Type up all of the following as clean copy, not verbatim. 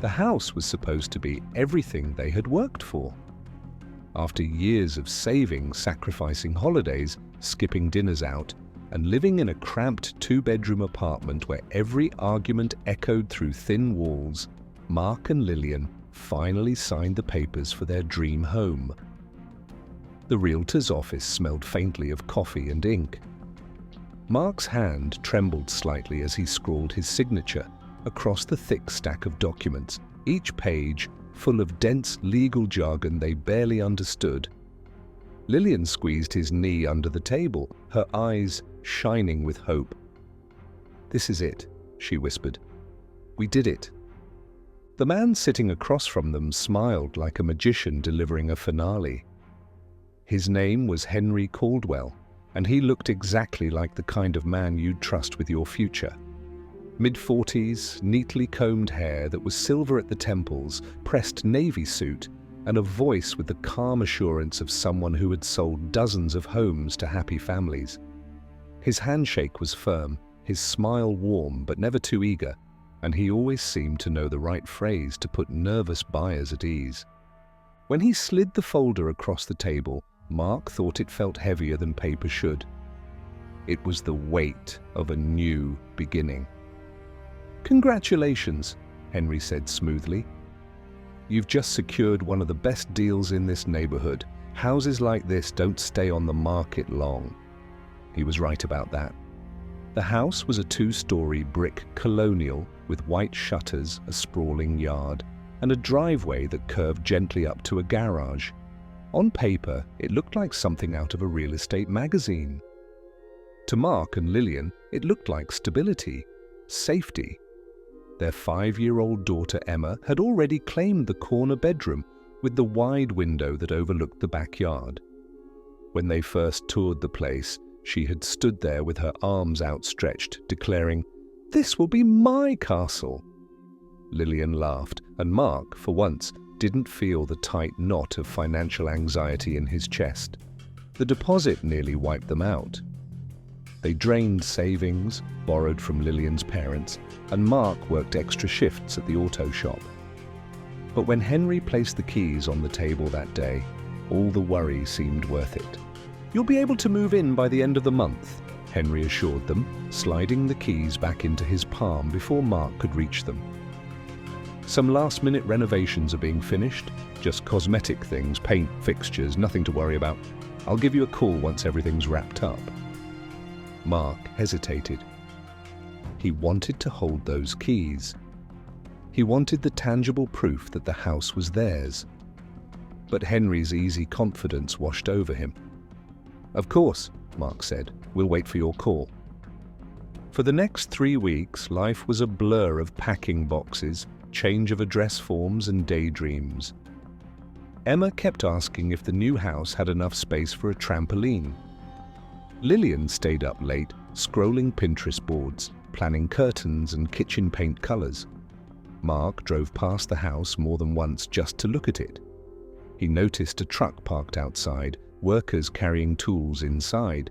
The house was supposed to be everything they had worked for. After years of saving, sacrificing holidays, skipping dinners out, and living in a cramped two-bedroom apartment where every argument echoed through thin walls, Mark and Lillian finally signed the papers for their dream home. The realtor's office smelled faintly of coffee and ink. Mark's hand trembled slightly as he scrawled his signature across the thick stack of documents, each page full of dense legal jargon they barely understood. Lillian squeezed his knee under the table, her eyes shining with hope. "This is it," she whispered. "We did it." The man sitting across from them smiled like a magician delivering a finale. His name was Henry Caldwell, and he looked exactly like the kind of man you'd trust with your future. Mid-40s, neatly combed hair that was silver at the temples, pressed navy suit, and a voice with the calm assurance of someone who had sold dozens of homes to happy families. His handshake was firm, his smile warm but never too eager, and he always seemed to know the right phrase to put nervous buyers at ease. When he slid the folder across the table, Mark thought it felt heavier than paper should. It was the weight of a new beginning. "Congratulations," Henry said smoothly. "You've just secured one of the best deals in this neighborhood. Houses like this don't stay on the market long." He was right about that. The house was a two-story brick colonial with white shutters, a sprawling yard, and a driveway that curved gently up to a garage. On paper, it looked like something out of a real estate magazine. To Mark and Lillian, it looked like stability, safety. Their 5-year-old daughter Emma had already claimed the corner bedroom with the wide window that overlooked the backyard. When they first toured the place, she had stood there with her arms outstretched, declaring, "This will be my castle." Lillian laughed, and Mark, for once, didn't feel the tight knot of financial anxiety in his chest. The deposit nearly wiped them out. They drained savings, borrowed from Lillian's parents, and Mark worked extra shifts at the auto shop. But when Henry placed the keys on the table that day, all the worry seemed worth it. "You'll be able to move in by the end of the month," Henry assured them, sliding the keys back into his palm before Mark could reach them. "Some last-minute renovations are being finished, just cosmetic things, paint, fixtures, nothing to worry about. I'll give you a call once everything's wrapped up." Mark hesitated. He wanted to hold those keys. He wanted the tangible proof that the house was theirs. But Henry's easy confidence washed over him. "Of course," Mark said. "We'll wait for your call." For the next 3 weeks, life was a blur of packing boxes, change of address forms, and daydreams. Emma kept asking if the new house had enough space for a trampoline. Lillian stayed up late, scrolling Pinterest boards, planning curtains and kitchen paint colors. Mark drove past the house more than once just to look at it. He noticed a truck parked outside, workers carrying tools inside.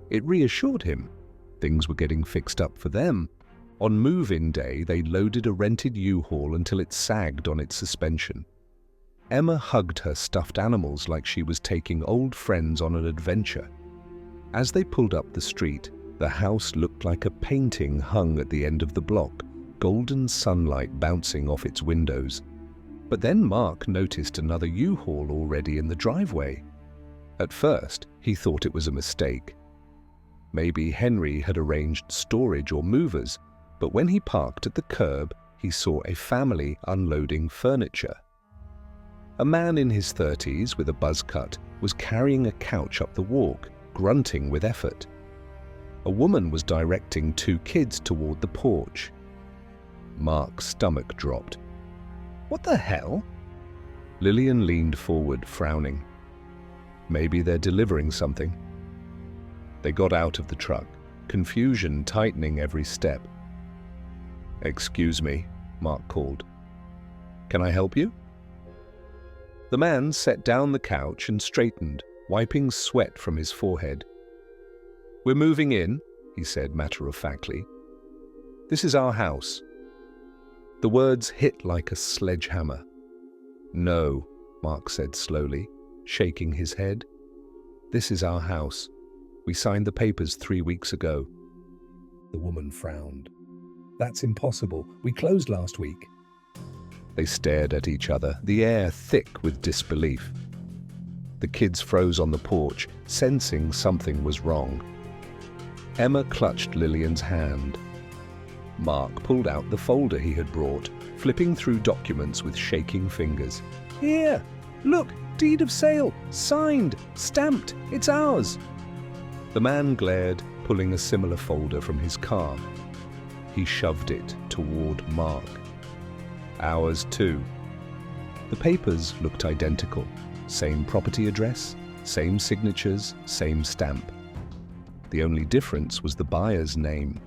It reassured him. Things were getting fixed up for them. On move-in day, they loaded a rented U-Haul until it sagged on its suspension. Emma hugged her stuffed animals like she was taking old friends on an adventure. As they pulled up the street, the house looked like a painting hung at the end of the block, golden sunlight bouncing off its windows. But then Mark noticed another U-Haul already in the driveway. At first, he thought it was a mistake. Maybe Henry had arranged storage or movers, but when he parked at the curb, he saw a family unloading furniture. A man in his 30s with a buzz cut was carrying a couch up the walk, grunting with effort. A woman was directing 2 kids toward the porch. Mark's stomach dropped. "What the hell?" Lillian leaned forward, frowning. "Maybe they're delivering something." They got out of the truck, confusion tightening every step. "Excuse me," Mark called. "Can I help you?" The man sat down the couch and straightened, wiping sweat from his forehead. "We're moving in," he said matter-of-factly. "This is our house." The words hit like a sledgehammer. "No," Mark said slowly, shaking his head. "This is our house. We signed the papers 3 weeks ago." The woman frowned. "That's impossible. We closed last week." They stared at each other, the air thick with disbelief. The kids froze on the porch, sensing something was wrong. Emma clutched Lillian's hand. Mark pulled out the folder he had brought, flipping through documents with shaking fingers. "Here! Look! Deed of sale! Signed! Stamped! It's ours!" The man glared, pulling a similar folder from his car. He shoved it toward Mark. "Ours too." The papers looked identical. Same property address, same signatures, same stamp. The only difference was the buyer's name.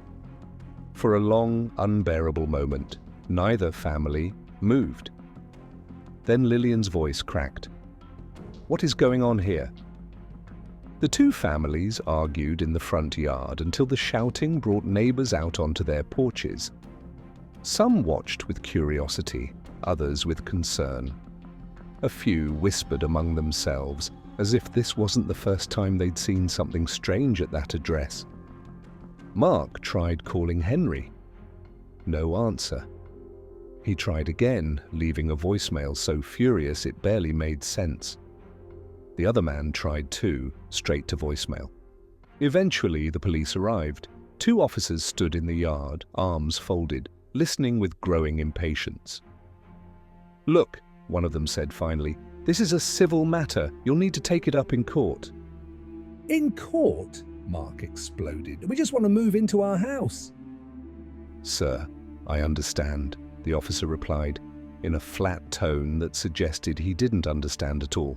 For a long, unbearable moment, neither family moved. Then Lillian's voice cracked. "What is going on here?" The two families argued in the front yard until the shouting brought neighbors out onto their porches. Some watched with curiosity, others with concern. A few whispered among themselves, as if this wasn't the first time they'd seen something strange at that address. Mark tried calling Henry. No answer. He tried again, leaving a voicemail so furious it barely made sense. The other man tried too, straight to voicemail. Eventually, the police arrived. 2 officers stood in the yard, arms folded, listening with growing impatience. "Look," one of them said finally, "this is a civil matter. You'll need to take it up in court." "In court?" Mark exploded. "We just want to move into our house." "Sir, I understand," the officer replied, in a flat tone that suggested he didn't understand at all.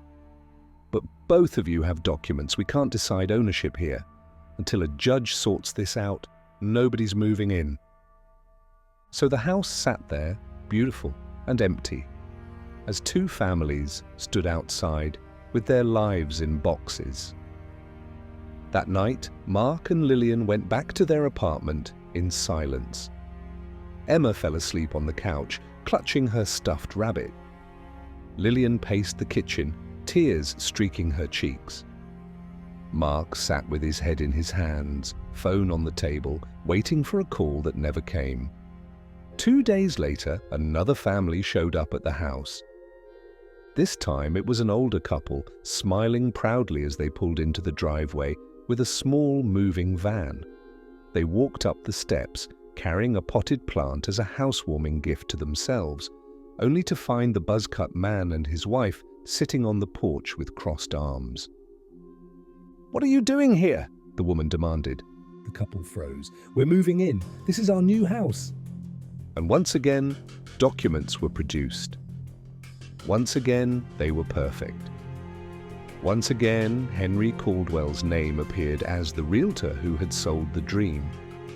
"But both of you have documents. We can't decide ownership here. Until a judge sorts this out, nobody's moving in." So the house sat there, beautiful and empty, as 2 families stood outside with their lives in boxes. That night, Mark and Lillian went back to their apartment in silence. Emma fell asleep on the couch, clutching her stuffed rabbit. Lillian paced the kitchen, tears streaking her cheeks. Mark sat with his head in his hands, phone on the table, waiting for a call that never came. 2 days later, another family showed up at the house. This time it was an older couple, smiling proudly as they pulled into the driveway with a small moving van. They walked up the steps, carrying a potted plant as a housewarming gift to themselves, only to find the buzz-cut man and his wife sitting on the porch with crossed arms. "What are you doing here?" the woman demanded. The couple froze. "We're moving in. This is our new house." And once again, documents were produced. Once again, they were perfect. Once again, Henry Caldwell's name appeared as the realtor who had sold the dream.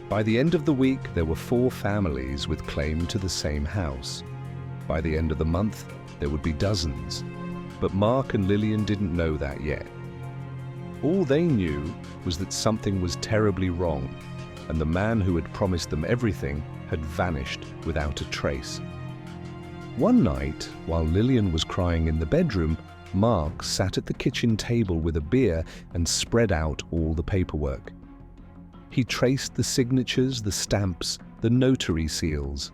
By the end of the week, there were 4 families with claim to the same house. By the end of the month, there would be dozens. But Mark and Lillian didn't know that yet. All they knew was that something was terribly wrong, and the man who had promised them everything had vanished without a trace. One night, while Lillian was crying in the bedroom, Mark sat at the kitchen table with a beer and spread out all the paperwork. He traced the signatures, the stamps, the notary seals.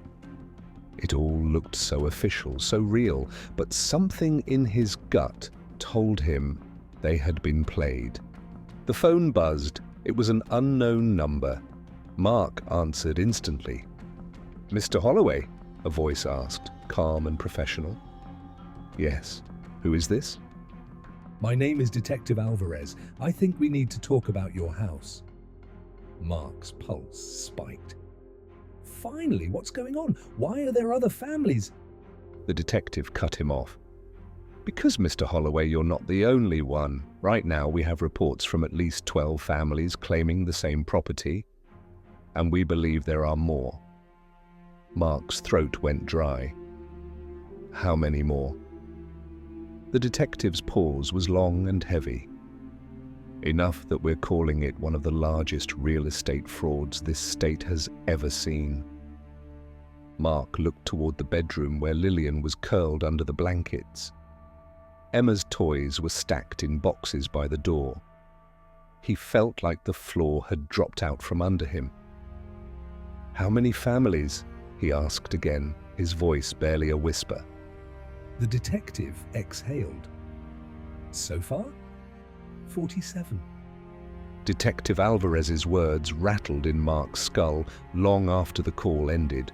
It all looked so official, so real, but something in his gut told him they had been played. The phone buzzed. It was an unknown number. Mark answered instantly. "Mr. Holloway?" a voice asked, calm and professional. "Yes. Who is this?" "My name is Detective Alvarez. I think we need to talk about your house." Mark's pulse spiked. "Finally, what's going on? Why are there other families?" The detective cut him off. "Because, Mr. Holloway, you're not the only one. Right now, we have reports from at least 12 families claiming the same property, and we believe there are more." Mark's throat went dry. "How many more?" The detective's pause was long and heavy. "Enough that we're calling it one of the largest real estate frauds this state has ever seen." Mark looked toward the bedroom where Lillian was curled under the blankets. Emma's toys were stacked in boxes by the door. He felt like the floor had dropped out from under him. "How many families?" he asked again, his voice barely a whisper. The detective exhaled. "So far, 47. Detective Alvarez's words rattled in Mark's skull long after the call ended.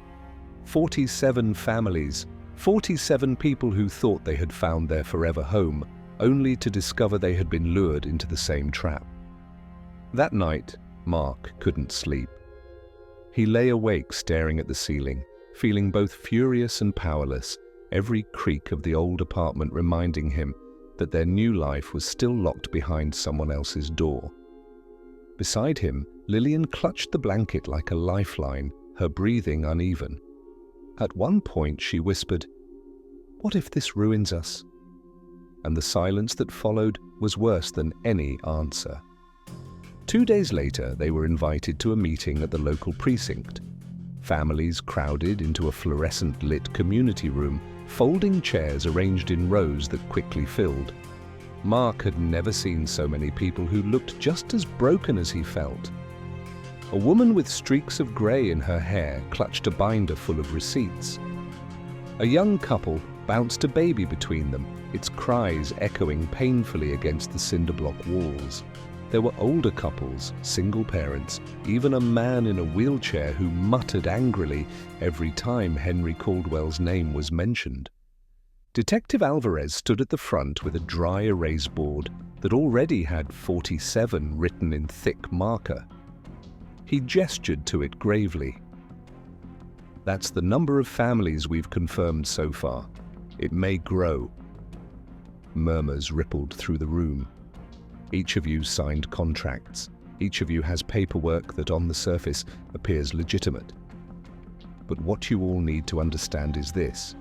47 families, 47 people who thought they had found their forever home, only to discover they had been lured into the same trap. That night, Mark couldn't sleep. He lay awake staring at the ceiling, feeling both furious and powerless, every creak of the old apartment reminding him that their new life was still locked behind someone else's door. Beside him, Lillian clutched the blanket like a lifeline, her breathing uneven. At one point she whispered, "What if this ruins us?" And the silence that followed was worse than any answer. 2 days later, they were invited to a meeting at the local precinct. Families crowded into a fluorescent-lit community room, folding chairs arranged in rows that quickly filled. Mark had never seen so many people who looked just as broken as he felt. A woman with streaks of grey in her hair clutched a binder full of receipts. A young couple bounced a baby between them, its cries echoing painfully against the cinder-block walls. There were older couples, single parents, even a man in a wheelchair who muttered angrily every time Henry Caldwell's name was mentioned. Detective Alvarez stood at the front with a dry erase board that already had 47 written in thick marker. He gestured to it gravely. "That's the number of families we've confirmed so far. It may grow." Murmurs rippled through the room. "Each of you signed contracts. Each of you has paperwork that on the surface appears legitimate. But what you all need to understand is this.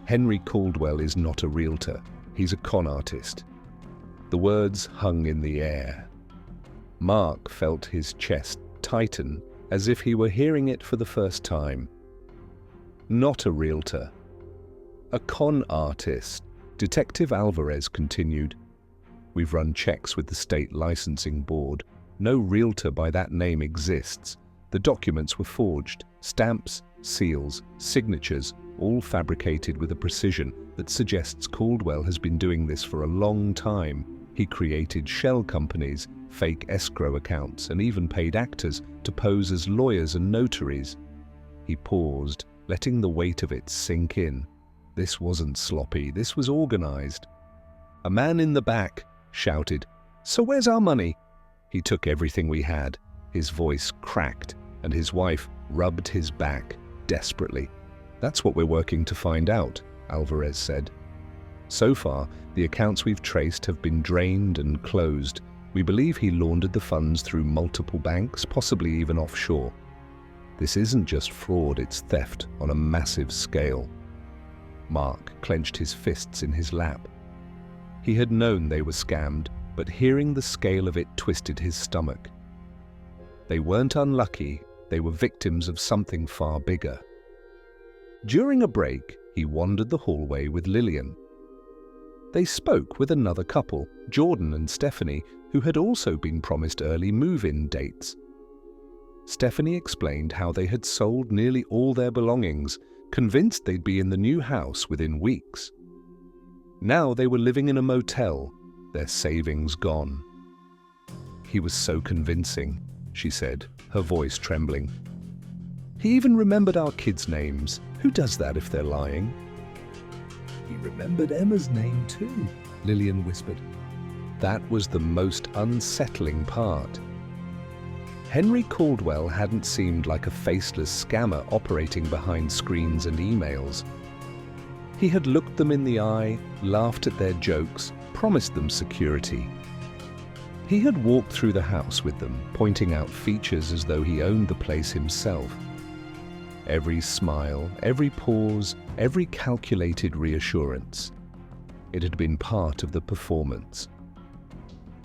Henry Caldwell is not a realtor. He's a con artist." The words hung in the air. Mark felt his chest tighten as if he were hearing it for the first time. "Not a realtor. A con artist," Detective Alvarez continued. "We've run checks with the state licensing board. No realtor by that name exists. The documents were forged. Stamps, seals, signatures, all fabricated with a precision that suggests Caldwell has been doing this for a long time. He created shell companies, fake escrow accounts, and even paid actors to pose as lawyers and notaries." He paused, letting the weight of it sink in. This wasn't sloppy, this was organized. A man in the back shouted, "So where's our money?" "He took everything we had." His voice cracked, and his wife rubbed his back desperately. "That's what we're working to find out," Alvarez said. "So far, the accounts we've traced have been drained and closed. We believe he laundered the funds through multiple banks, possibly even offshore. This isn't just fraud, it's theft on a massive scale." Mark clenched his fists in his lap. He had known they were scammed, but hearing the scale of it twisted his stomach. They weren't unlucky, they were victims of something far bigger. During a break, he wandered the hallway with Lillian. They spoke with another couple, Jordan and Stephanie, who had also been promised early move-in dates. Stephanie explained how they had sold nearly all their belongings, convinced they'd be in the new house within weeks. Now they were living in a motel, their savings gone. "He was so convincing," she said, her voice trembling. "He even remembered our kids' names. Who does that if they're lying?" "He remembered Emma's name too," Lillian whispered. That was the most unsettling part. Henry Caldwell hadn't seemed like a faceless scammer operating behind screens and emails. He had looked them in the eye, laughed at their jokes, promised them security. He had walked through the house with them, pointing out features as though he owned the place himself. Every smile, every pause, every calculated reassurance. It had been part of the performance.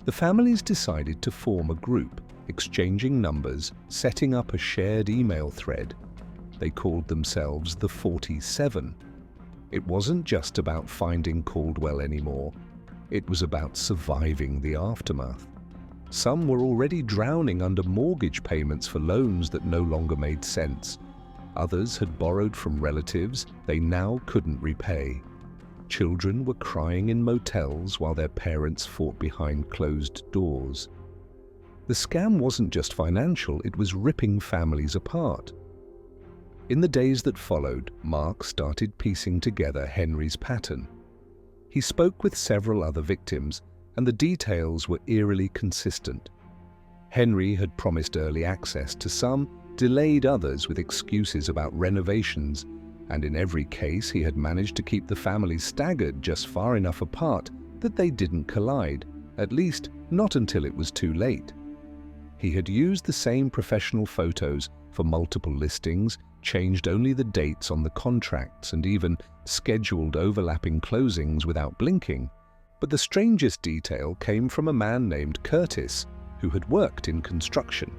The families decided to form a group, exchanging numbers, setting up a shared email thread. They called themselves the 47. It wasn't just about finding Caldwell anymore. It was about surviving the aftermath. Some were already drowning under mortgage payments for loans that no longer made sense. Others had borrowed from relatives they now couldn't repay. Children were crying in motels while their parents fought behind closed doors. The scam wasn't just financial, it was ripping families apart. In the days that followed, Mark started piecing together Henry's pattern. He spoke with several other victims, and the details were eerily consistent. Henry had promised early access to some, delayed others with excuses about renovations, and in every case he had managed to keep the families staggered just far enough apart that they didn't collide, at least not until it was too late. He had used the same professional photos for multiple listings, changed only the dates on the contracts, and even scheduled overlapping closings without blinking. But the strangest detail came from a man named Curtis, who had worked in construction.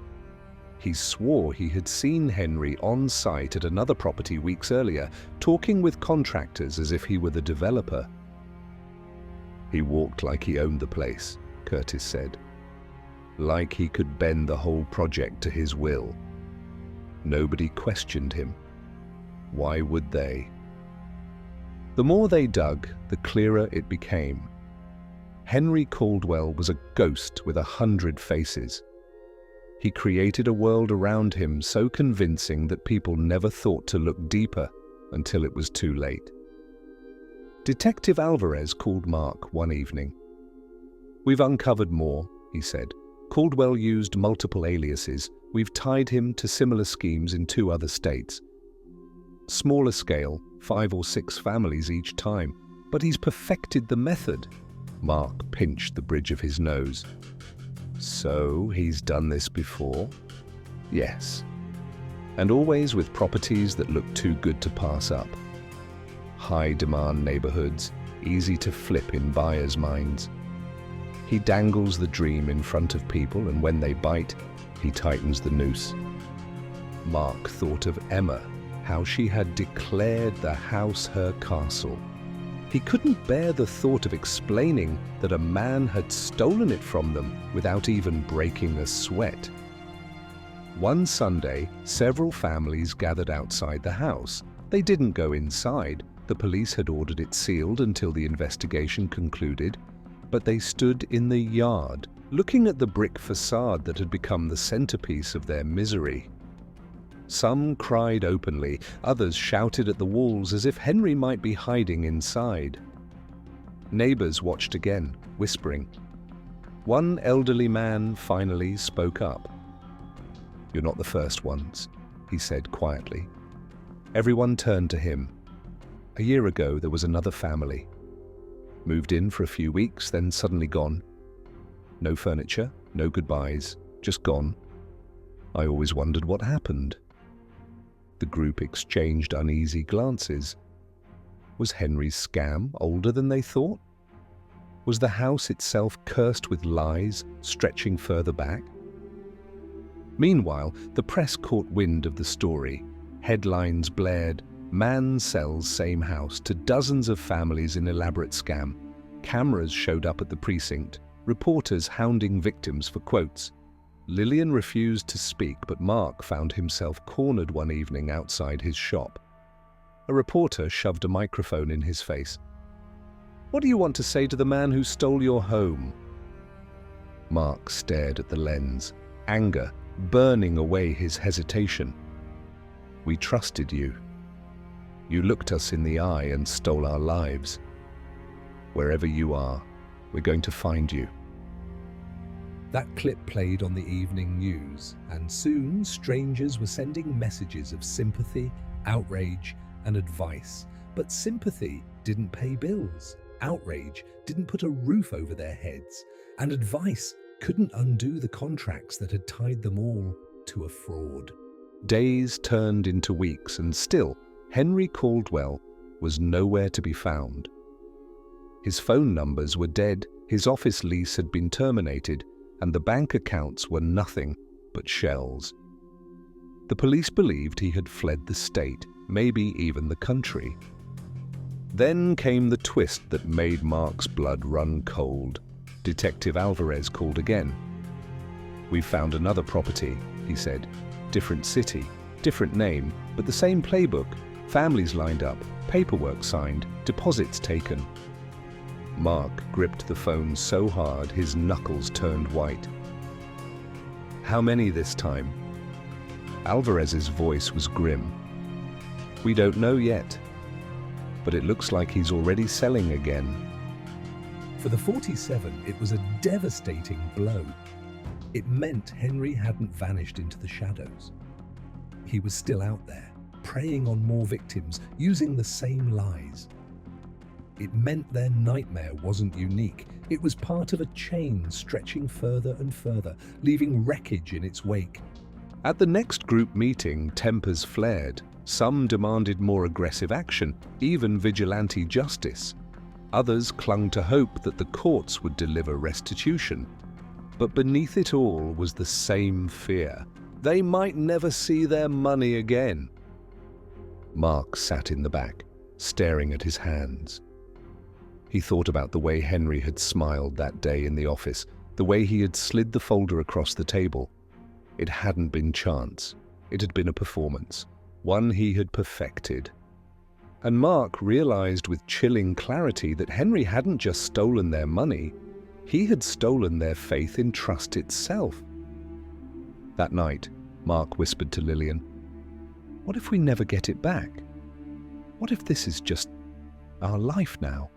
He swore he had seen Henry on site at another property weeks earlier, talking with contractors as if he were the developer. "He walked like he owned the place," Curtis said. "Like he could bend the whole project to his will. Nobody questioned him. Why would they?" The more they dug, the clearer it became. Henry Caldwell was a ghost with 100 faces. He created a world around him so convincing that people never thought to look deeper until it was too late. Detective Alvarez called Mark one evening. "We've uncovered more," he said. "Caldwell used multiple aliases. We've tied him to similar schemes in 2 other states. Smaller scale, 5 or 6 families each time, but he's perfected the method." Mark pinched the bridge of his nose. "So he's done this before?" "Yes. And always with properties that look too good to pass up. High-demand neighborhoods, easy to flip in buyers' minds. He dangles the dream in front of people, and when they bite, he tightens the noose." Mark thought of Emma, how she had declared the house her castle. He couldn't bear the thought of explaining that a man had stolen it from them without even breaking a sweat. One Sunday, several families gathered outside the house. They didn't go inside. The police had ordered it sealed until the investigation concluded, but they stood in the yard, looking at the brick facade that had become the centerpiece of their misery. Some cried openly, others shouted at the walls as if Henry might be hiding inside. Neighbors watched again, whispering. One elderly man finally spoke up. "You're not the first ones," he said quietly. Everyone turned to him. "A year ago, there was another family. Moved in for a few weeks, then suddenly gone. No furniture, no goodbyes, just gone. I always wondered what happened." The group exchanged uneasy glances. Was Henry's scam older than they thought? Was the house itself cursed with lies, stretching further back? Meanwhile, the press caught wind of the story. Headlines blared, "Man sells same house to dozens of families in elaborate scam." Cameras showed up at the precinct, reporters hounding victims for quotes. Lillian refused to speak, but Mark found himself cornered one evening outside his shop. A reporter shoved a microphone in his face. "What do you want to say to the man who stole your home?" Mark stared at the lens, anger burning away his hesitation. "We trusted you. You looked us in the eye and stole our lives. Wherever you are, we're going to find you." That clip played on the evening news, and soon strangers were sending messages of sympathy, outrage, and advice. But sympathy didn't pay bills, outrage didn't put a roof over their heads, and advice couldn't undo the contracts that had tied them all to a fraud. Days turned into weeks, and still, Henry Caldwell was nowhere to be found. His phone numbers were dead, his office lease had been terminated, and the bank accounts were nothing but shells. The police believed he had fled the state, maybe even the country. Then came the twist that made Mark's blood run cold. Detective Alvarez called again. "We've found another property," he said. "Different city, different name, but the same playbook. Families lined up, paperwork signed, deposits taken." Mark gripped the phone so hard his knuckles turned white. "How many this time?" Alvarez's voice was grim. "We don't know yet, but it looks like he's already selling again." For the 47, it was a devastating blow. It meant Henry hadn't vanished into the shadows. He was still out there, preying on more victims, using the same lies. It meant their nightmare wasn't unique. It was part of a chain stretching further and further, leaving wreckage in its wake. At the next group meeting, tempers flared. Some demanded more aggressive action, even vigilante justice. Others clung to hope that the courts would deliver restitution. But beneath it all was the same fear. They might never see their money again. Mark sat in the back, staring at his hands. He thought about the way Henry had smiled that day in the office, the way he had slid the folder across the table. It hadn't been chance. It had been a performance, one he had perfected. And Mark realized with chilling clarity that Henry hadn't just stolen their money, he had stolen their faith in trust itself. That night, Mark whispered to Lillian, "What if we never get it back? What if this is just our life now?"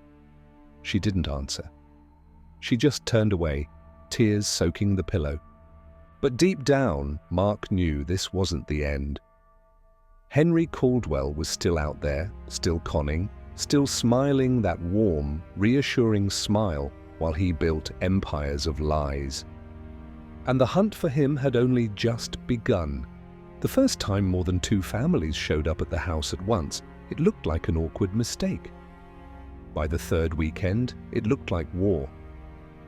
She didn't answer. She just turned away, tears soaking the pillow. But deep down, Mark knew this wasn't the end. Henry Caldwell was still out there, still conning, still smiling that warm, reassuring smile while he built empires of lies. And the hunt for him had only just begun. The first time more than 2 families showed up at the house at once, it looked like an awkward mistake. By the 3rd weekend, it looked like war.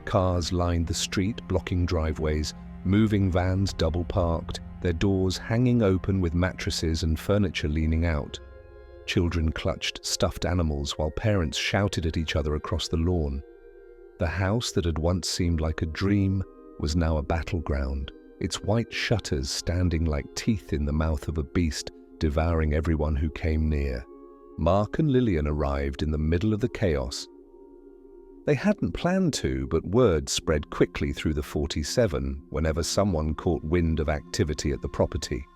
Cars lined the street, blocking driveways, moving vans double-parked, their doors hanging open with mattresses and furniture leaning out. Children clutched stuffed animals while parents shouted at each other across the lawn. The house that had once seemed like a dream was now a battleground, its white shutters standing like teeth in the mouth of a beast, devouring everyone who came near. Mark and Lillian arrived in the middle of the chaos. They hadn't planned to, but word spread quickly through the 47 whenever someone caught wind of activity at the property.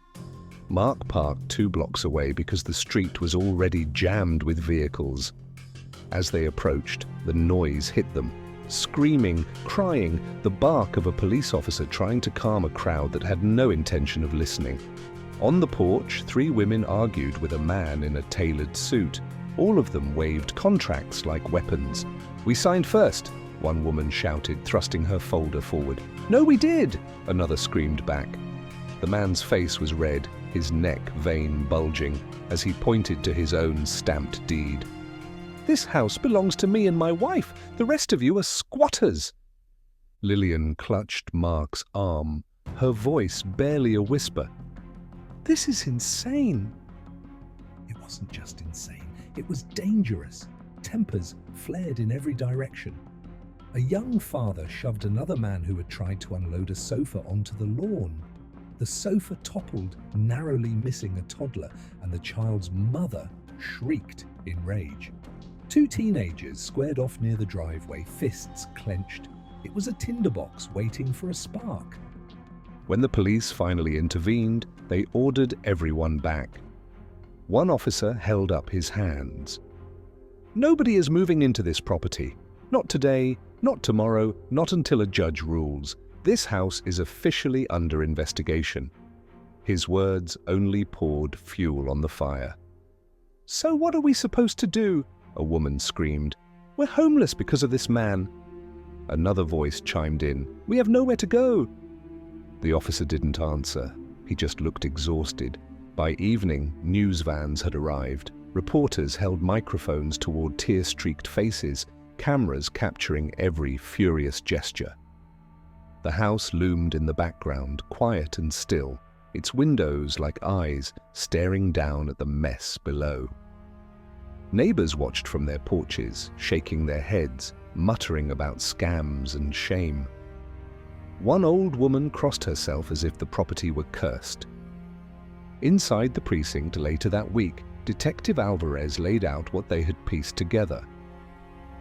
Mark parked 2 blocks away because the street was already jammed with vehicles. As they approached, the noise hit them. Screaming, crying, the bark of a police officer trying to calm a crowd that had no intention of listening. On the porch, 3 women argued with a man in a tailored suit. All of them waved contracts like weapons. "We signed first," one woman shouted, thrusting her folder forward. "No, we did," another screamed back. The man's face was red, his neck vein bulging, as he pointed to his own stamped deed. "This house belongs to me and my wife. The rest of you are squatters." Lillian clutched Mark's arm, her voice barely a whisper. "This is insane." It wasn't just insane, it was dangerous. Tempers flared in every direction. A young father shoved another man who had tried to unload a sofa onto the lawn. The sofa toppled, narrowly missing a toddler, and the child's mother shrieked in rage. 2 teenagers squared off near the driveway, fists clenched. It was a tinderbox waiting for a spark. When the police finally intervened, they ordered everyone back. One officer held up his hands. "Nobody is moving into this property. Not today, not tomorrow, not until a judge rules. This house is officially under investigation." His words only poured fuel on the fire. "So what are we supposed to do?" a woman screamed. "We're homeless because of this man." Another voice chimed in. "We have nowhere to go." The officer didn't answer. He just looked exhausted. By evening, news vans had arrived. Reporters held microphones toward tear-streaked faces, cameras capturing every furious gesture. The house loomed in the background, quiet and still, its windows like eyes staring down at the mess below. Neighbors watched from their porches, shaking their heads, muttering about scams and shame. One old woman crossed herself as if the property were cursed. Inside the precinct later that week, Detective Alvarez laid out what they had pieced together.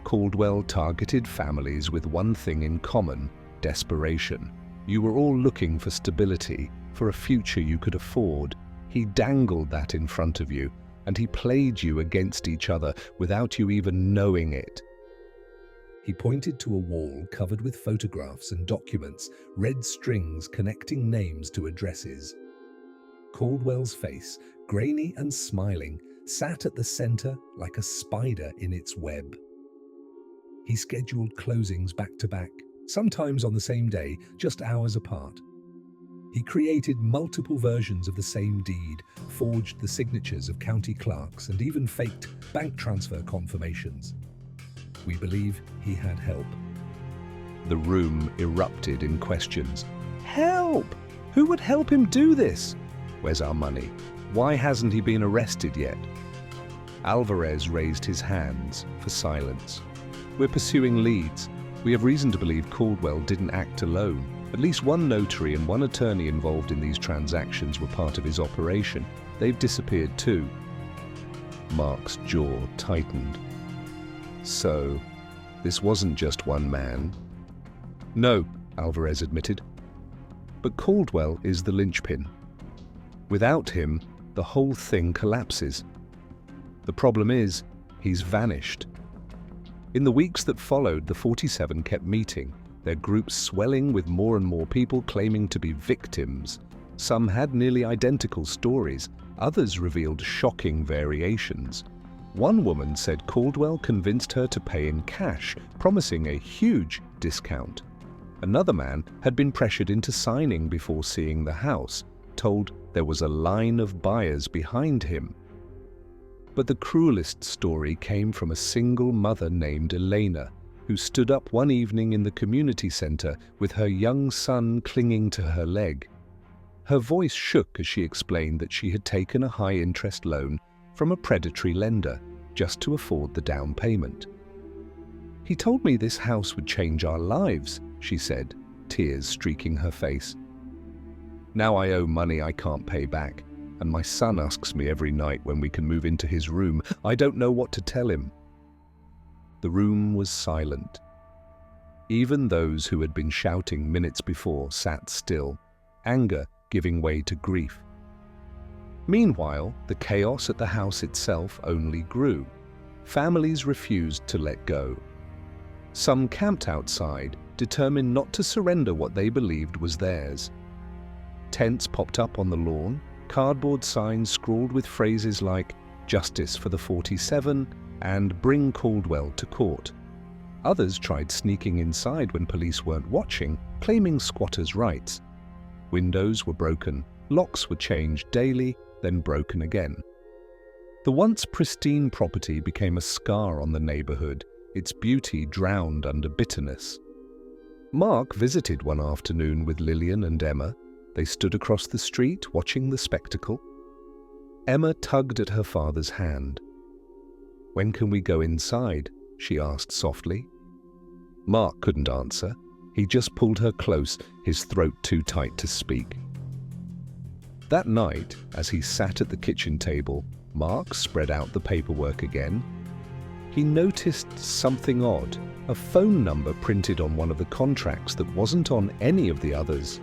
Caldwell targeted families with one thing in common: desperation. You were all looking for stability, for a future you could afford. He dangled that in front of you, and he played you against each other without you even knowing it. He pointed to a wall covered with photographs and documents, red strings connecting names to addresses. Caldwell's face, grainy and smiling, sat at the center like a spider in its web. He scheduled closings back to back, sometimes on the same day, just hours apart. He created multiple versions of the same deed, forged the signatures of county clerks, and even faked bank transfer confirmations. We believe he had help. The room erupted in questions. Help! Who would help him do this? Where's our money? Why hasn't he been arrested yet? Alvarez raised his hands for silence. We're pursuing leads. We have reason to believe Caldwell didn't act alone. At least one notary and one attorney involved in these transactions were part of his operation. They've disappeared too. Mark's jaw tightened. So, this wasn't just one man? No, Alvarez admitted. But Caldwell is the linchpin. Without him, the whole thing collapses. The problem is, he's vanished. In the weeks that followed, the 47 kept meeting, their groups swelling with more and more people claiming to be victims. Some had nearly identical stories, others revealed shocking variations. One woman said Caldwell convinced her to pay in cash, promising a huge discount. Another man had been pressured into signing before seeing the house, told there was a line of buyers behind him. But the cruelest story came from a single mother named Elena, who stood up one evening in the community center with her young son clinging to her leg. Her voice shook as she explained that she had taken a high-interest loan from a predatory lender just to afford the down payment. He told me this house would change our lives, she said, tears streaking her face. Now I owe money I can't pay back, and my son asks me every night when we can move into his room. I don't know what to tell him. The room was silent. Even those who had been shouting minutes before sat still, anger giving way to grief. Meanwhile, the chaos at the house itself only grew. Families refused to let go. Some camped outside, determined not to surrender what they believed was theirs. Tents popped up on the lawn, cardboard signs scrawled with phrases like "Justice for the 47" and "Bring Caldwell to court." Others tried sneaking inside when police weren't watching, claiming squatters' rights. Windows were broken, locks were changed daily, then broken again. The once pristine property became a scar on the neighborhood, its beauty drowned under bitterness. Mark visited one afternoon with Lillian and Emma. They stood across the street, watching the spectacle. Emma tugged at her father's hand. "When can we go inside?" she asked softly. Mark couldn't answer. He just pulled her close, his throat too tight to speak. That night, as he sat at the kitchen table, Mark spread out the paperwork again. He noticed something odd, a phone number printed on one of the contracts that wasn't on any of the others.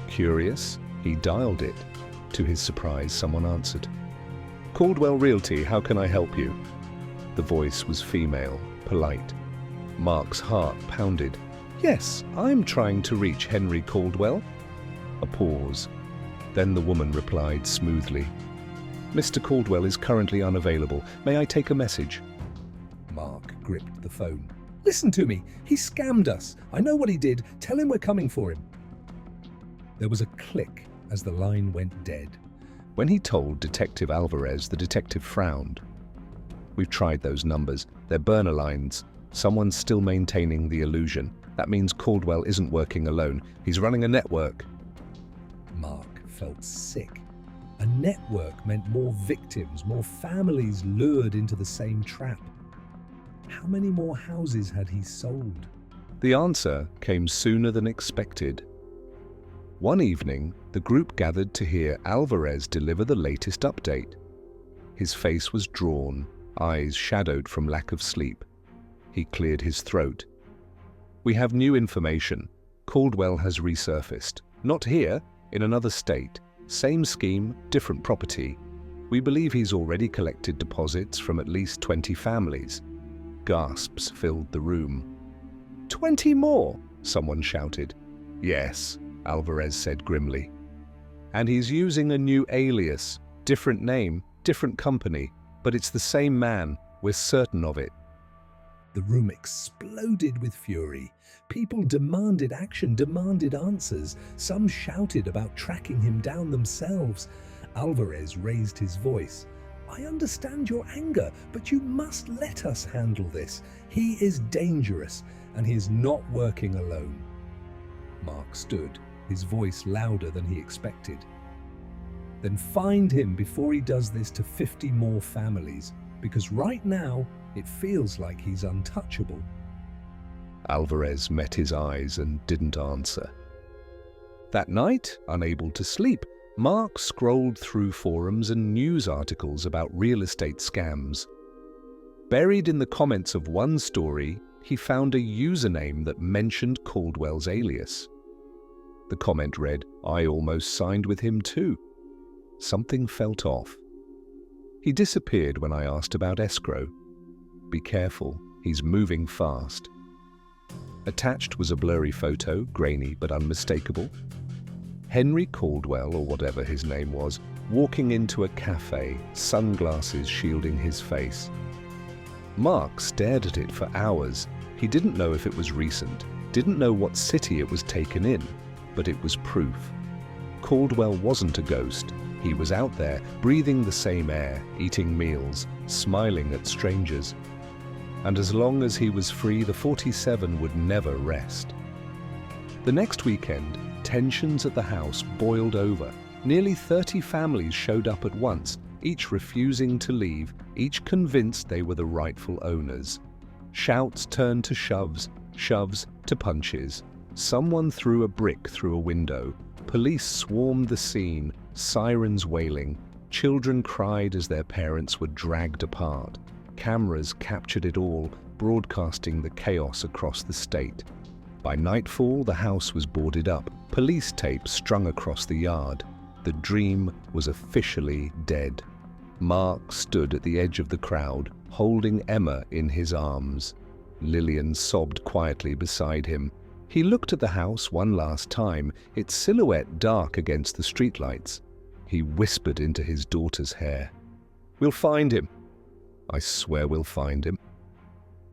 Curious, he dialed it. To his surprise, someone answered. "Caldwell Realty, how can I help you?" The voice was female, polite. Mark's heart pounded. "Yes, I'm trying to reach Henry Caldwell." A pause. Then the woman replied smoothly, "Mr. Caldwell is currently unavailable. May I take a message?" Mark gripped the phone. "Listen to me. He scammed us. I know what he did. Tell him we're coming for him." There was a click as the line went dead. When he told Detective Alvarez, the detective frowned. "We've tried those numbers. They're burner lines. Someone's still maintaining the illusion. That means Caldwell isn't working alone. He's running a network." Mark felt sick. A network meant more victims, more families lured into the same trap. How many more houses had he sold? The answer came sooner than expected. One evening, the group gathered to hear Alvarez deliver the latest update. His face was drawn, eyes shadowed from lack of sleep. He cleared his throat. "We have new information. Caldwell has resurfaced. Not here, in another state. Same scheme, different property. We believe he's already collected deposits from at least 20 families." Gasps filled the room. 20 more? Someone shouted. "Yes," Alvarez said grimly. "And he's using a new alias, different name, different company, but it's the same man, we're certain of it." The room exploded with fury. People demanded action, demanded answers. Some shouted about tracking him down themselves. Alvarez raised his voice. "I understand your anger, but you must let us handle this. He is dangerous, and he is not working alone." Mark stood, his voice louder than he expected. "Then find him before he does this to 50 more families, because right now it feels like he's untouchable." Alvarez met his eyes and didn't answer. That night, unable to sleep, Mark scrolled through forums and news articles about real estate scams. Buried in the comments of one story, he found a username that mentioned Caldwell's alias. The comment read, "I almost signed with him too." Something felt off. He disappeared when I asked about escrow. "Be careful, he's moving fast." Attached was a blurry photo, grainy but unmistakable. Henry Caldwell, or whatever his name was, walking into a cafe, sunglasses shielding his face. Mark stared at it for hours. He didn't know if it was recent, didn't know what city it was taken in, but it was proof. Caldwell wasn't a ghost. He was out there, breathing the same air, eating meals, smiling at strangers. And as long as he was free, the 47 would never rest. The next weekend, tensions at the house boiled over. Nearly 30 families showed up at once, each refusing to leave, each convinced they were the rightful owners. Shouts turned to shoves, shoves to punches. Someone threw a brick through a window. Police swarmed the scene, sirens wailing. Children cried as their parents were dragged apart. Cameras captured it all, broadcasting the chaos across the state. By nightfall, the house was boarded up, police tape strung across the yard. The dream was officially dead. Mark stood at the edge of the crowd, holding Emma in his arms. Lillian sobbed quietly beside him. He looked at the house one last time, its silhouette dark against the streetlights. He whispered into his daughter's hair, "We'll find him. I swear we'll find him."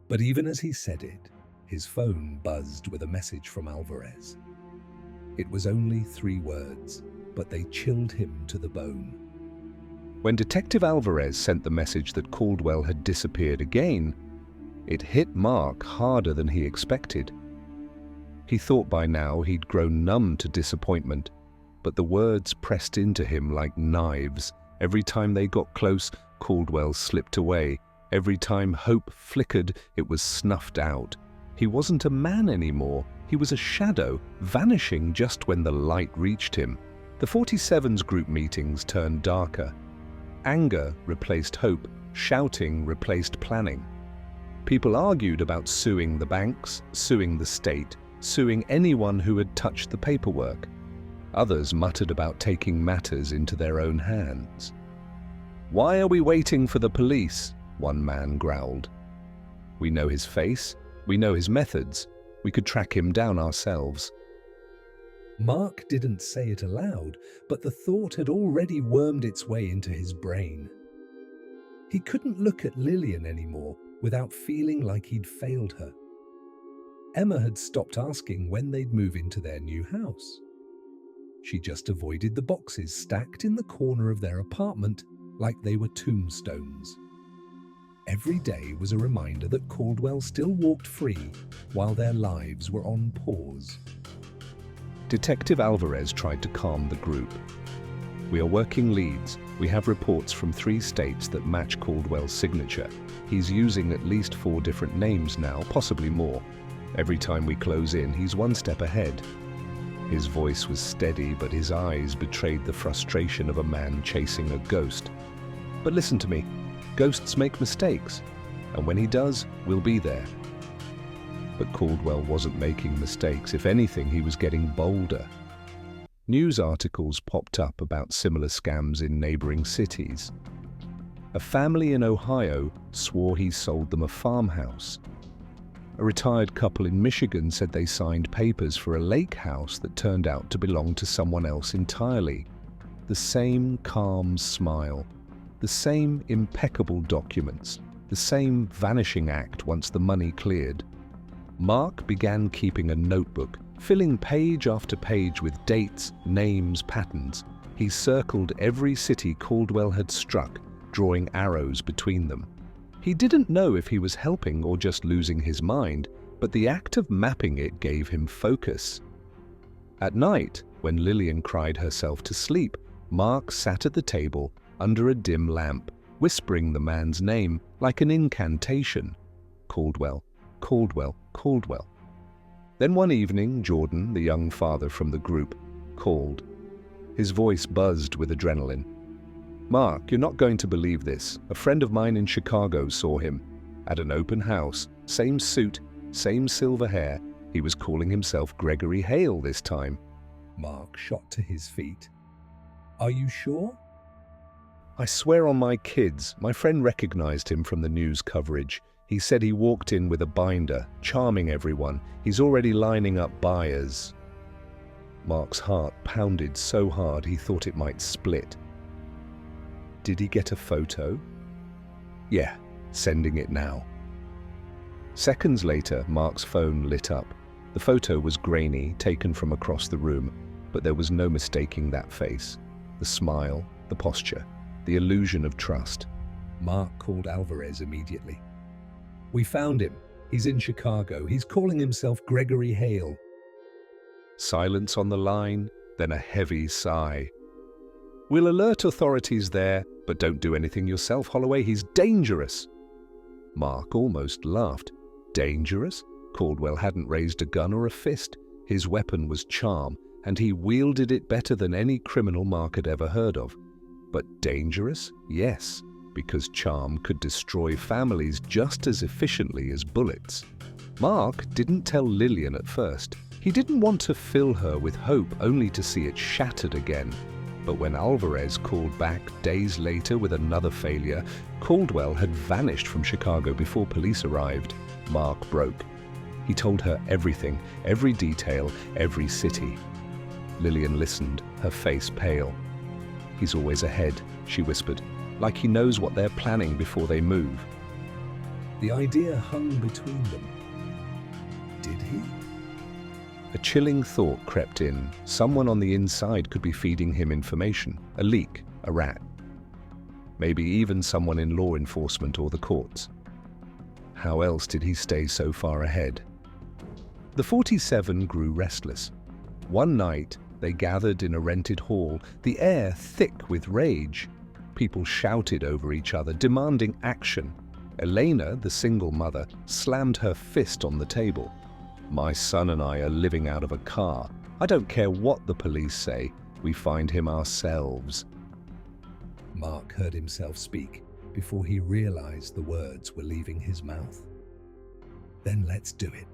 But even as he said it, his phone buzzed with a message from Alvarez. It was only 3 words, but they chilled him to the bone. When Detective Alvarez sent the message that Caldwell had disappeared again, it hit Mark harder than he expected. He thought by now he'd grown numb to disappointment, but the words pressed into him like knives. Every time they got close, Caldwell slipped away. Every time hope flickered, it was snuffed out. He wasn't a man anymore. He was a shadow, vanishing just when the light reached him. The 47's group meetings turned darker. Anger replaced hope. Shouting replaced planning. People argued about suing the banks, suing the state, suing anyone who had touched the paperwork. Others muttered about taking matters into their own hands. "Why are we waiting for the police?" one man growled. "We know his face. We know his methods. We could track him down ourselves." Mark didn't say it aloud, but the thought had already wormed its way into his brain. He couldn't look at Lillian anymore without feeling like he'd failed her. Emma had stopped asking when they'd move into their new house. She just avoided the boxes stacked in the corner of their apartment like they were tombstones. Every day was a reminder that Caldwell still walked free while their lives were on pause. Detective Alvarez tried to calm the group. We are working leads. We have reports from 3 states that match Caldwell's signature. He's using at least 4 different names now, possibly more. Every time we close in, he's one step ahead. His voice was steady, but his eyes betrayed the frustration of a man chasing a ghost. But listen to me, ghosts make mistakes, and when he does, we'll be there. But Caldwell wasn't making mistakes. If anything, he was getting bolder. News articles popped up about similar scams in neighboring cities. A family in Ohio swore he sold them a farmhouse. A retired couple in Michigan said they signed papers for a lake house that turned out to belong to someone else entirely. The same calm smile, the same impeccable documents, the same vanishing act once the money cleared. Mark began keeping a notebook, filling page after page with dates, names, patterns. He circled every city Caldwell had struck, drawing arrows between them. He didn't know if he was helping or just losing his mind, but the act of mapping it gave him focus. At night, when Lillian cried herself to sleep, Mark sat at the table under a dim lamp, whispering the man's name like an incantation. Caldwell, Caldwell, Caldwell. Then one evening, Jordan, the young father from the group, called. His voice buzzed with adrenaline. "Mark, you're not going to believe this. A friend of mine in Chicago saw him. At an open house, same suit, same silver hair. He was calling himself Gregory Hale this time." Mark shot to his feet. "Are you sure?" "I swear on my kids, my friend recognized him from the news coverage. He said he walked in with a binder, charming everyone. He's already lining up buyers." Mark's heart pounded so hard he thought it might split. Did he get a photo? Yeah, sending it now. Seconds later, Mark's phone lit up. The photo was grainy, taken from across the room, but there was no mistaking that face. The smile, the posture, the illusion of trust. Mark called Alvarez immediately. "We found him. He's in Chicago. He's calling himself Gregory Hale." Silence on the line, then a heavy sigh. "We'll alert authorities there, but don't do anything yourself, Holloway. He's dangerous." Mark almost laughed. Dangerous? Caldwell hadn't raised a gun or a fist. His weapon was charm, and he wielded it better than any criminal Mark had ever heard of. But dangerous? Yes, because charm could destroy families just as efficiently as bullets. Mark didn't tell Lillian at first. He didn't want to fill her with hope only to see it shattered again. But when Alvarez called back days later with another failure, Caldwell had vanished from Chicago before police arrived. Mark broke. He told her everything, every detail, every city. Lillian listened, her face pale. "He's always ahead," she whispered, "like he knows what they're planning before they move." The idea hung between them. Did he? A chilling thought crept in. Someone on the inside could be feeding him information. A leak, a rat. Maybe even someone in law enforcement or the courts. How else did he stay so far ahead? The 47 grew restless. One night, they gathered in a rented hall, the air thick with rage. People shouted over each other, demanding action. Elena, the single mother, slammed her fist on the table. "My son and I are living out of a car. I don't care what the police say. We find him ourselves." Mark heard himself speak before he realized the words were leaving his mouth. "Then let's do it."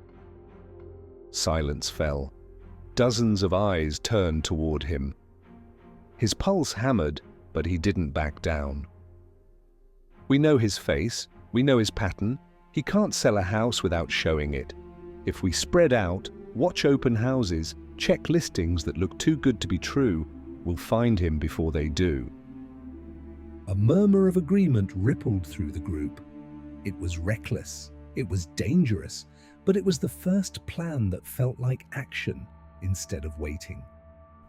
Silence fell. Dozens of eyes turned toward him. His pulse hammered, but he didn't back down. "We know his face. We know his pattern. He can't sell a house without showing it. If we spread out, watch open houses, check listings that look too good to be true, we'll find him before they do." A murmur of agreement rippled through the group. It was reckless, it was dangerous, but it was the first plan that felt like action instead of waiting.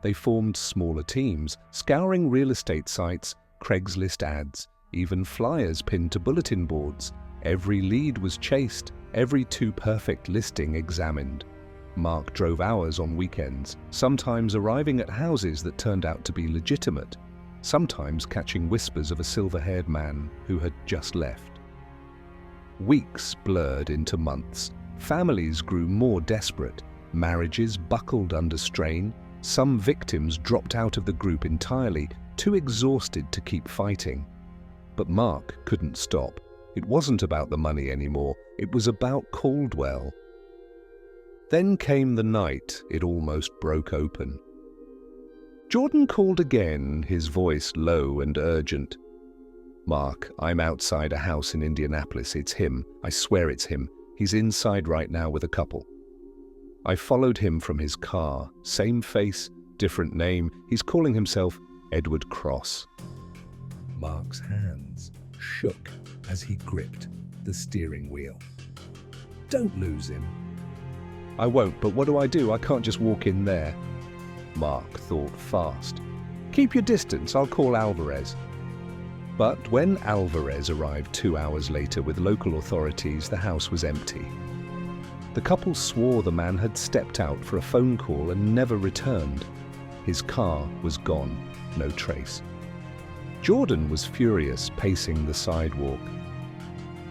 They formed smaller teams, scouring real estate sites, Craigslist ads, even flyers pinned to bulletin boards. Every lead was chased, every too-perfect listing examined. Mark drove hours on weekends, sometimes arriving at houses that turned out to be legitimate. sometimes catching whispers of a silver-haired man who had just left. Weeks blurred into months. Families grew more desperate. Marriages buckled under strain. Some victims dropped out of the group entirely, too exhausted to keep fighting. But Mark couldn't stop. It wasn't about the money anymore. It was about Caldwell. Then came the night it almost broke open. Jordan called again, his voice low and urgent. "Mark, I'm outside a house in Indianapolis. It's him. I swear it's him. He's inside right now with a couple." I followed him from his car. Same face, different name. He's calling himself Edward Cross. Mark's hands shook as he gripped the steering wheel. "Don't lose him." "I won't, but what do? I can't just walk in there." Mark thought fast. "Keep your distance, I'll call Alvarez." But when Alvarez arrived 2 hours later with local authorities, the house was empty. The couple swore the man had stepped out for a phone call and never returned. His car was gone, no trace. Jordan was furious, pacing the sidewalk.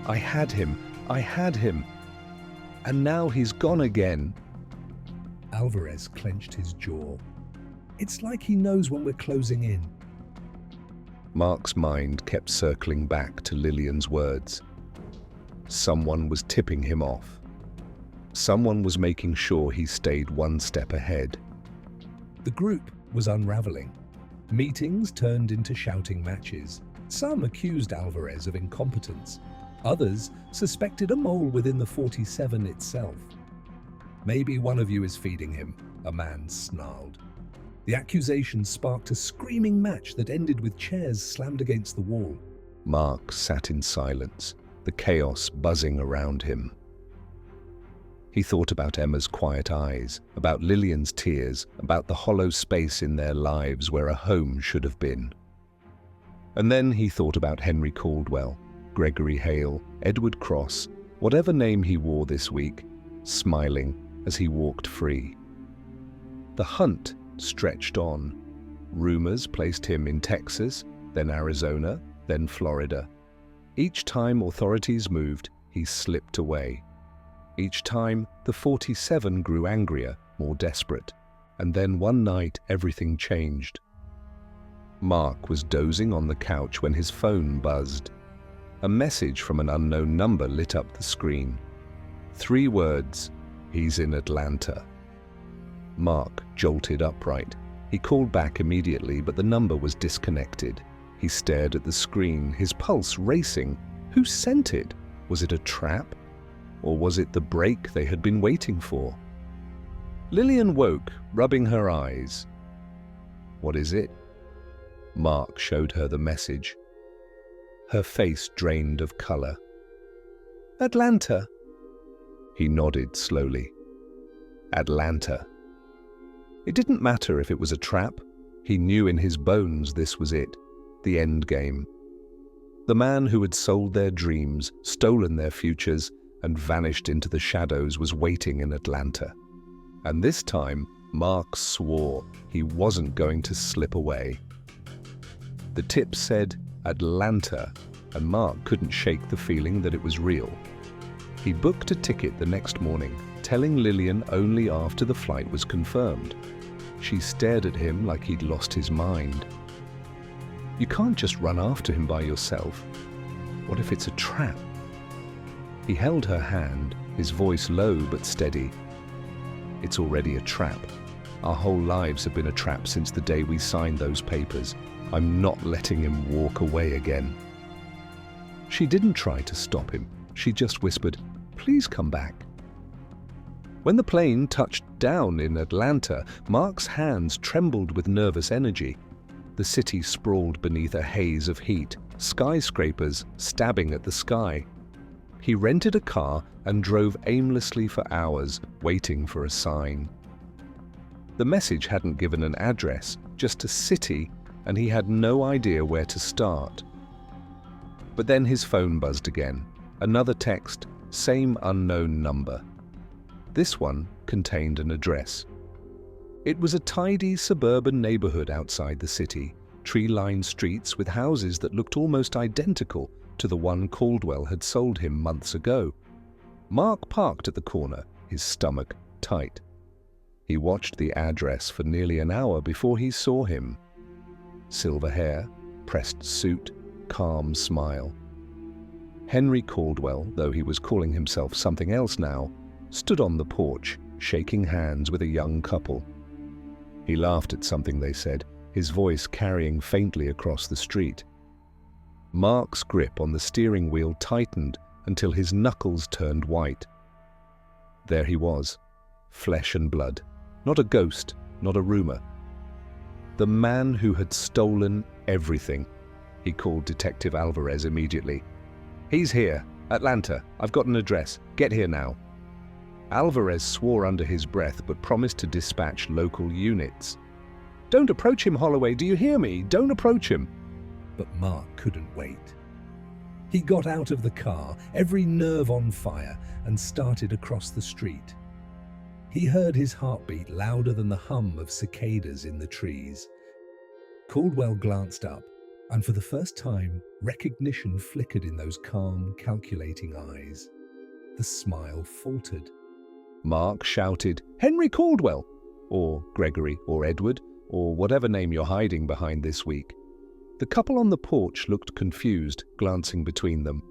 I had him. And now he's gone again." Alvarez clenched his jaw. "It's like he knows when we're closing in." Mark's mind kept circling back to Lillian's words. Someone was tipping him off. Someone was making sure he stayed one step ahead. The group was unraveling. Meetings turned into shouting matches. Some accused Alvarez of incompetence. Others suspected a mole within the 47 itself. "Maybe one of you is feeding him," a man snarled. The accusation sparked a screaming match that ended with chairs slammed against the wall. Mark sat in silence, the chaos buzzing around him. He thought about Emma's quiet eyes, about Lillian's tears, about the hollow space in their lives where a home should have been. And then he thought about Henry Caldwell, Gregory Hale, Edward Cross, whatever name he wore this week, smiling as he walked free. The hunt stretched on. Rumors placed him in Texas, then Arizona, then Florida. Each time authorities moved, he slipped away. Each time, the 47 grew angrier, more desperate. And then one night, everything changed. Mark was dozing on the couch when his phone buzzed. A message from an unknown number lit up the screen. 3 words, "He's in Atlanta." Mark jolted upright. He called back immediately, but the number was disconnected. He stared at the screen, his pulse racing. Who sent it? Was it a trap? Or was it the break they had been waiting for? Lillian woke, rubbing her eyes. "What is it?" Mark showed her the message. Her face drained of color. "Atlanta." He nodded slowly. Atlanta. It didn't matter if it was a trap. He knew in his bones this was it, the end game. The man who had sold their dreams, stolen their futures, and vanished into the shadows was waiting in Atlanta. And this time, Mark swore he wasn't going to slip away. The tip said Atlanta, and Mark couldn't shake the feeling that it was real. He booked a ticket the next morning, telling Lillian only after the flight was confirmed. She stared at him like he'd lost his mind. You can't just run after him by yourself. What if it's a trap? He held her hand, his voice low but steady. It's already a trap. Our whole lives have been a trap since the day we signed those papers. I'm not letting him walk away again. She didn't try to stop him. She just whispered, "Please come back." When the plane touched down in Atlanta, Mark's hands trembled with nervous energy. The city sprawled beneath a haze of heat, skyscrapers stabbing at the sky. He rented a car and drove aimlessly for hours, waiting for a sign. The message hadn't given an address, just a city, and he had no idea where to start. But then his phone buzzed again. Another text, same unknown number. This one contained an address. It was a tidy suburban neighborhood outside the city. tree-lined streets with houses that looked almost identical to the one Caldwell had sold him months ago. Mark parked at the corner, his stomach tight. He watched the address for nearly an hour before he saw him. Silver hair, pressed suit, calm smile. Henry Caldwell, though he was calling himself something else now, stood on the porch, shaking hands with a young couple. He laughed at something they said, his voice carrying faintly across the street. Mark's grip on the steering wheel tightened until his knuckles turned white. There he was, flesh and blood, not a ghost, not a rumor. The man who had stolen everything. He called Detective Alvarez immediately. "He's here, Atlanta. I've got an address. Get here now." Alvarez swore under his breath but promised to dispatch local units. "Don't approach him, Holloway, do you hear me? Don't approach him." But Mark couldn't wait. He got out of the car, every nerve on fire, and started across the street. He heard his heartbeat louder than the hum of cicadas in the trees. Caldwell glanced up, and for the first time, recognition flickered in those calm, calculating eyes. The smile faltered. Mark shouted, "Henry Caldwell!" or Gregory or Edward, or whatever name you're hiding behind this week. The couple on the porch looked confused, glancing between them.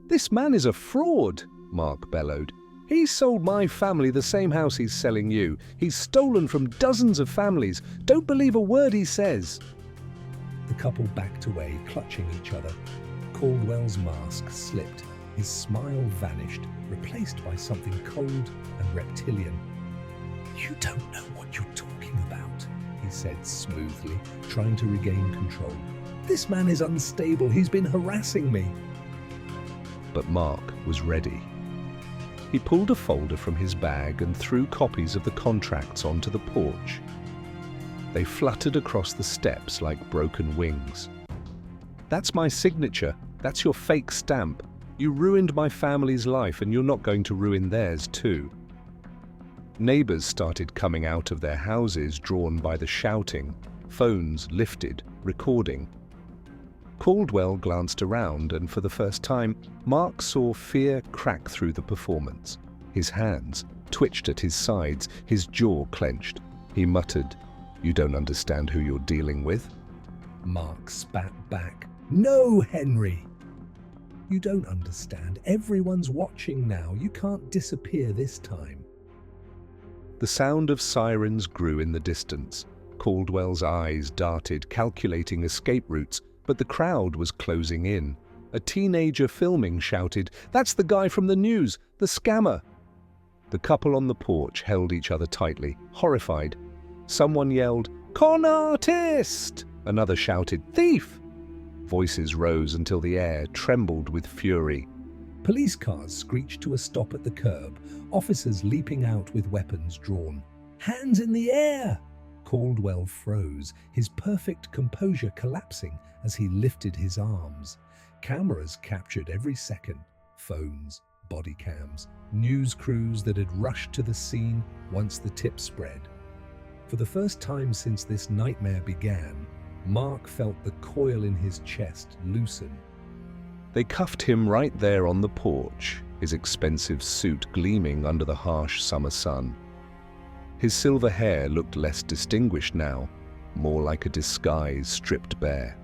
"This man is a fraud," Mark bellowed. "He's sold my family the same house he's selling you. He's stolen from dozens of families. Don't believe a word he says." The couple backed away, clutching each other. Caldwell's mask slipped. His smile vanished, replaced by something cold and reptilian. "You don't know what you're talking about," he said smoothly, trying to regain control. "This man is unstable. He's been harassing me." But Mark was ready. He pulled a folder from his bag and threw copies of the contracts onto the porch. They fluttered across the steps like broken wings. "That's my signature. That's your fake stamp. You ruined my family's life and you're not going to ruin theirs too." Neighbors started coming out of their houses, drawn by the shouting, phones lifted, recording. Caldwell glanced around, and for the first time, Mark saw fear crack through the performance. His hands twitched at his sides, his jaw clenched. He muttered, "You don't understand who you're dealing with." Mark spat back, "No, Henry! You don't understand. Everyone's watching now. You can't disappear this time." The sound of sirens grew in the distance. Caldwell's eyes darted, calculating escape routes, but the crowd was closing in. A teenager filming shouted, "That's the guy from the news, the scammer!" The couple on the porch held each other tightly, horrified. Someone yelled, "Con artist!" Another shouted, "Thief!" Voices rose until the air trembled with fury. Police cars screeched to a stop at the curb, officers leaping out with weapons drawn. "Hands in the air!" Caldwell froze, his perfect composure collapsing as he lifted his arms. Cameras captured every second. Phones, body cams, news crews that had rushed to the scene once the tip spread. For the first time since this nightmare began, Mark felt the coil in his chest loosen. They cuffed him right there on the porch, his expensive suit gleaming under the harsh summer sun. His silver hair looked less distinguished now, more like a disguise stripped bare.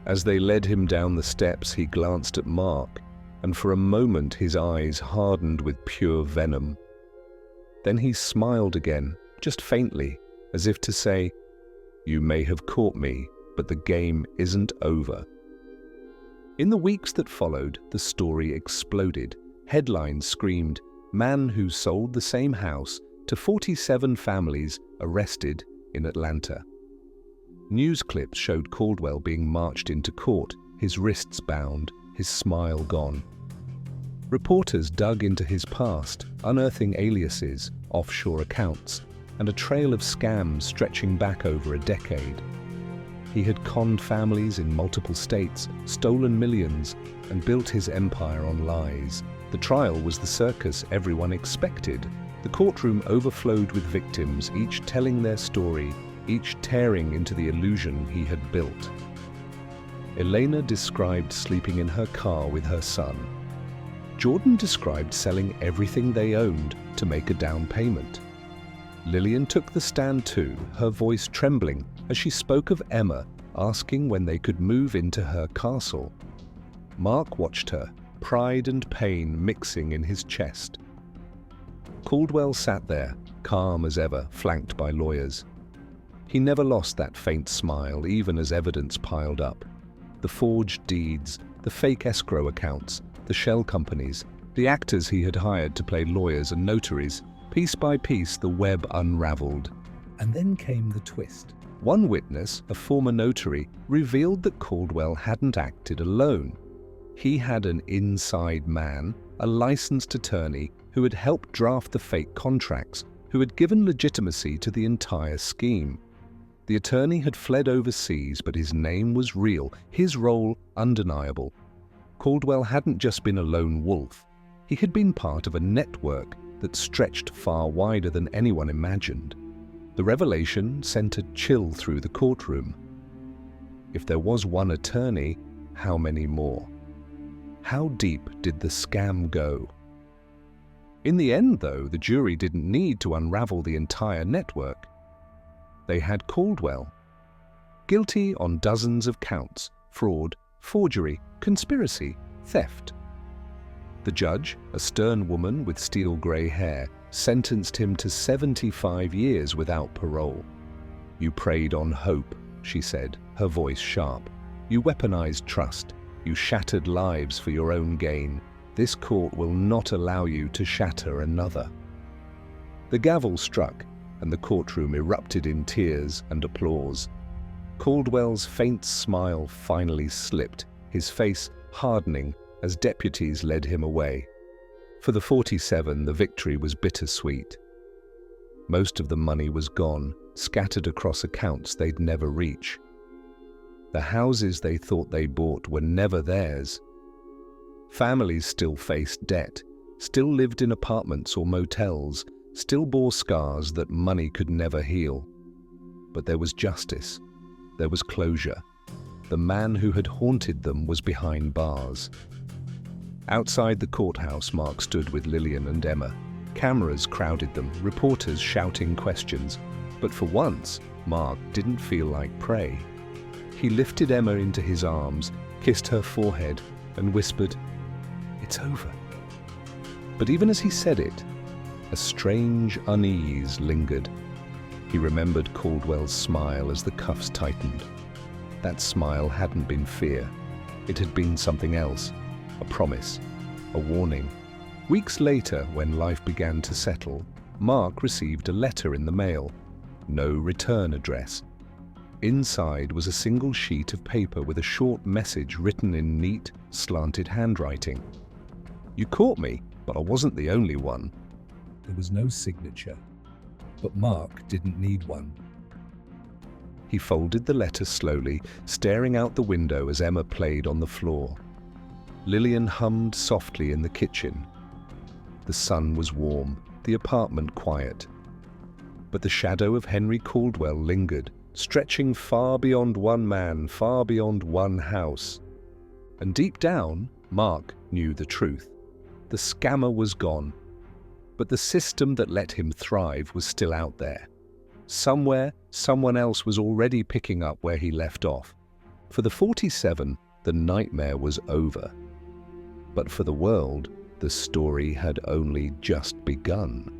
As they led him down the steps, he glanced at Mark, and for a moment his eyes hardened with pure venom. Then he smiled again, just faintly, as if to say, "You may have caught me, but the game isn't over." In the weeks that followed, the story exploded. Headlines screamed, "Man who sold the same house to 47 families arrested in Atlanta." News clips showed Caldwell being marched into court, his wrists bound, his smile gone. Reporters dug into his past, unearthing aliases, offshore accounts, and a trail of scams stretching back over a decade. He had conned families in multiple states, stolen millions, and built his empire on lies. The trial was the circus everyone expected. The courtroom overflowed with victims, each telling their story, each tearing into the illusion he had built. Elena described sleeping in her car with her son. Jordan described selling everything they owned to make a down payment. Lillian took the stand too, her voice trembling as she spoke of Emma asking when they could move into her castle. Mark watched her, pride and pain mixing in his chest. Caldwell sat there, calm as ever, flanked by lawyers. He never lost that faint smile, even as evidence piled up. The forged deeds, the fake escrow accounts, the shell companies, the actors he had hired to play lawyers and notaries. Piece by piece, the web unraveled. And then came the twist. One witness, a former notary, revealed that Caldwell hadn't acted alone. He had an inside man, a licensed attorney who had helped draft the fake contracts, who had given legitimacy to the entire scheme. The attorney had fled overseas, but his name was real, his role undeniable. Caldwell hadn't just been a lone wolf. He had been part of a network that stretched far wider than anyone imagined. The revelation sent a chill through the courtroom. If there was one attorney, how many more? How deep did the scam go? In the end, though, the jury didn't need to unravel the entire network. They had Caldwell, guilty on dozens of counts: fraud, forgery, conspiracy, theft. The judge, a stern woman with steel grey hair, sentenced him to 75 years without parole. "You preyed on hope," she said, her voice sharp. "You weaponized trust. You shattered lives for your own gain. This court will not allow you to shatter another." The gavel struck, and the courtroom erupted in tears and applause. Caldwell's faint smile finally slipped, his face hardening as deputies led him away. For the 47, the victory was bittersweet. Most of the money was gone, scattered across accounts they'd never reach. The houses they thought they bought were never theirs. Families still faced debt, still lived in apartments or motels, still bore scars that money could never heal. But there was justice. There was closure. The man who had haunted them was behind bars. Outside the courthouse, Mark stood with Lillian and Emma. Cameras crowded them, reporters shouting questions. But for once, Mark didn't feel like prey. He lifted Emma into his arms, kissed her forehead, and whispered, "It's over." But even as he said it, a strange unease lingered. He remembered Caldwell's smile as the cuffs tightened. That smile hadn't been fear. It had been something else. A promise, a warning. Weeks later, when life began to settle, Mark received a letter in the mail. No return address. Inside was a single sheet of paper with a short message written in neat, slanted handwriting. "You caught me, but I wasn't the only one." There was no signature, but Mark didn't need one. He folded the letter slowly, staring out the window as Emma played on the floor. Lillian hummed softly in the kitchen. The sun was warm, the apartment quiet. But the shadow of Henry Caldwell lingered, stretching far beyond one man, far beyond one house. And deep down, Mark knew the truth. The scammer was gone, but the system that let him thrive was still out there. Somewhere, someone else was already picking up where he left off. For the 47, the nightmare was over. But for the world, the story had only just begun.